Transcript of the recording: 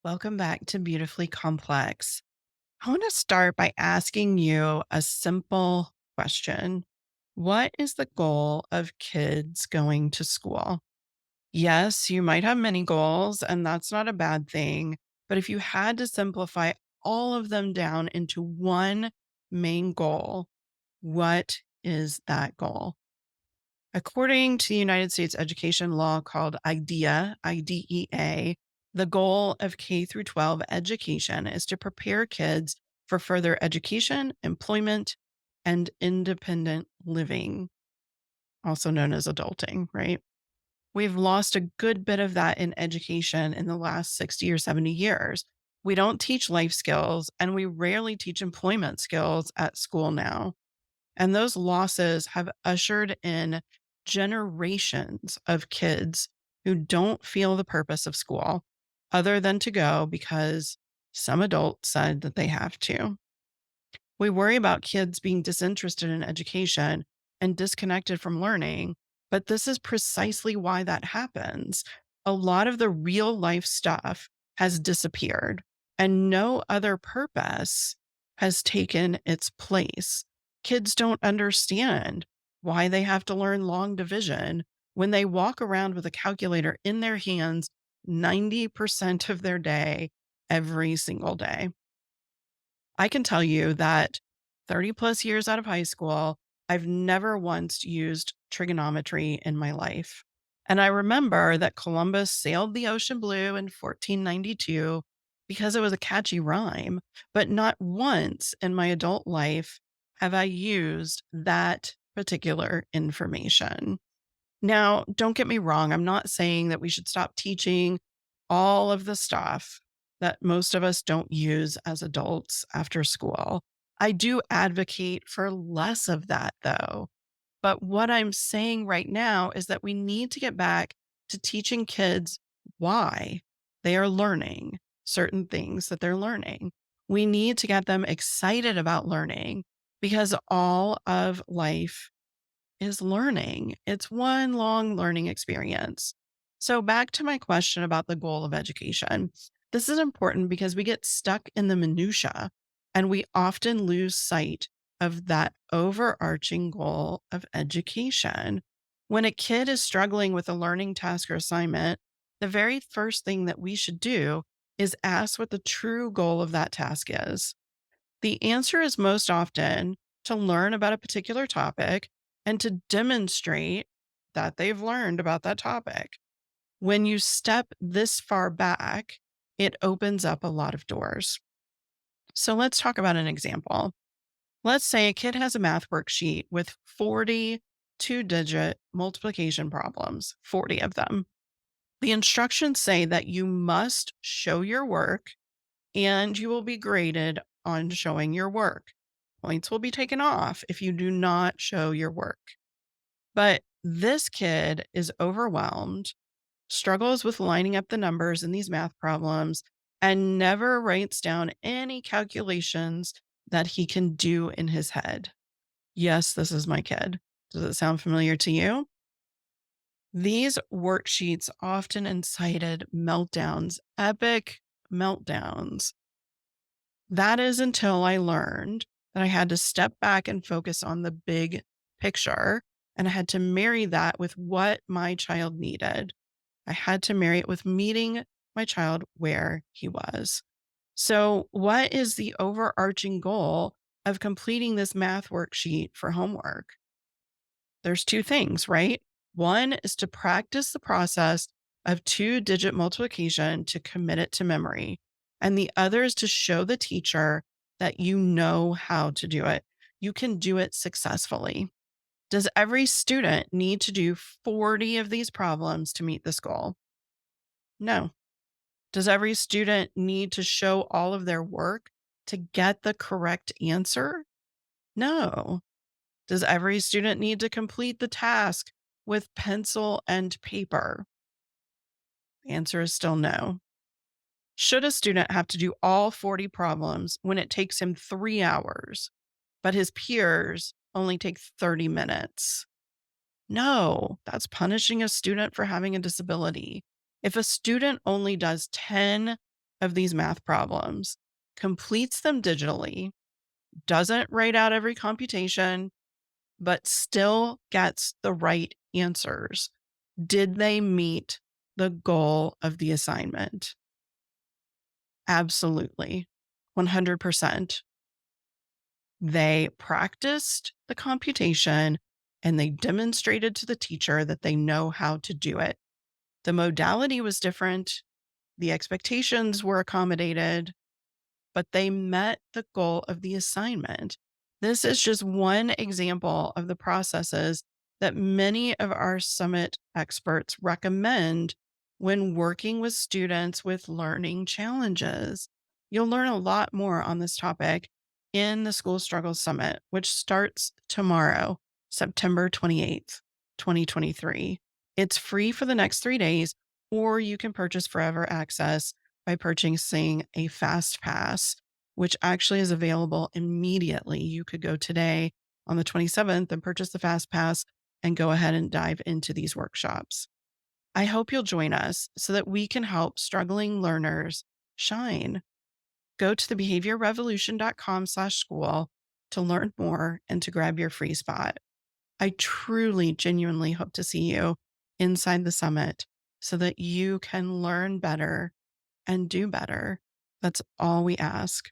Welcome back to Beautifully Complex. I want to start by asking you a simple question. What is the goal of kids going to school? Yes, you might have many goals, and that's not a bad thing. But if you had to simplify all of them down into one main goal, what is that goal? According to the United States education law called IDEA, the goal of K through 12 education is to prepare kids for further education, employment, and independent living, also known as adulting, right? We've lost a good bit of that in education in the last 60 or 70 years. We don't teach life skills and we rarely teach employment skills at school now. And those losses have ushered in generations of kids who don't feel the purpose of school other than to go because some adult said that they have to. We worry about kids being disinterested in education and disconnected from learning, but this is precisely why that happens. A lot of the real life stuff has disappeared, and no other purpose has taken its place. Kids don't understand why they have to learn long division when they walk around with a calculator in their hands 90% of their day, every single day. I can tell you that 30 plus years out of high school, I've never once used trigonometry in my life. And I remember that Columbus sailed the ocean blue in 1492 because it was a catchy rhyme, but not once in my adult life have I used that particular information. Now, don't get me wrong. I'm not saying that we should stop teaching all of the stuff that most of us don't use as adults after school. I do advocate for less of that, though. But what I'm saying right now is that we need to get back to teaching kids why they are learning certain things that they're learning. We need to get them excited about learning because all of life is learning. It's one long learning experience. So, back to my question about the goal of education. This is important because we get stuck in the minutia and we often lose sight of that overarching goal of education. When a kid is struggling with a learning task or assignment, the very first thing that we should do is ask what the true goal of that task is. The answer is most often to learn about a particular topic and to demonstrate that they've learned about that topic. When you step this far back, it opens up a lot of doors. So let's talk about an example. Let's say a kid has a math worksheet with 40 two-digit multiplication problems, 40 of them. The instructions say that you must show your work and you will be graded on showing your work. Points will be taken off if you do not show your work. But this kid is overwhelmed, struggles with lining up the numbers in these math problems, and never writes down any calculations that he can do in his head. Yes, this is my kid. Does it sound familiar to you? These worksheets often incited meltdowns, epic meltdowns. That is until I learned that I had to step back and focus on the big picture. And I had to marry that with what my child needed. I had to marry it with meeting my child where he was. So, what is the overarching goal of completing this math worksheet for homework? There's two things, right? One is to practice the process of two-digit multiplication to commit it to memory. And the other is to show the teacher that you know how to do it. You can do it successfully. Does every student need to do 40 of these problems to meet this goal? No. Does every student need to show all of their work to get the correct answer? No. Does every student need to complete the task with pencil and paper? The answer is still no. Should a student have to do all 40 problems when it takes him 3 hours, but his peers only take 30 minutes? No, that's punishing a student for having a disability. If a student only does 10 of these math problems, completes them digitally, doesn't write out every computation, but still gets the right answers? Did they meet the goal of the assignment? Absolutely. 100%. They practiced the computation and they demonstrated to the teacher that they know how to do it. The modality was different, the expectations were accommodated, but they met the goal of the assignment. This is just one example of the processes that many of our summit experts recommend when working with students with learning challenges. You'll learn a lot more on this topic in the School Struggles Summit, which starts tomorrow, September 28th, 2023. It's free for the next 3 days, or you can purchase forever access by purchasing a fast pass, which actually is available immediately. You could go today on the 27th and purchase the fast pass and go ahead and dive into these workshops. I hope you'll join us so that we can help struggling learners shine. Go to thebehaviorrevolution.com/school to learn more and to grab your free spot. I truly, genuinely hope to see you inside the summit so that you can learn better and do better. That's all we ask.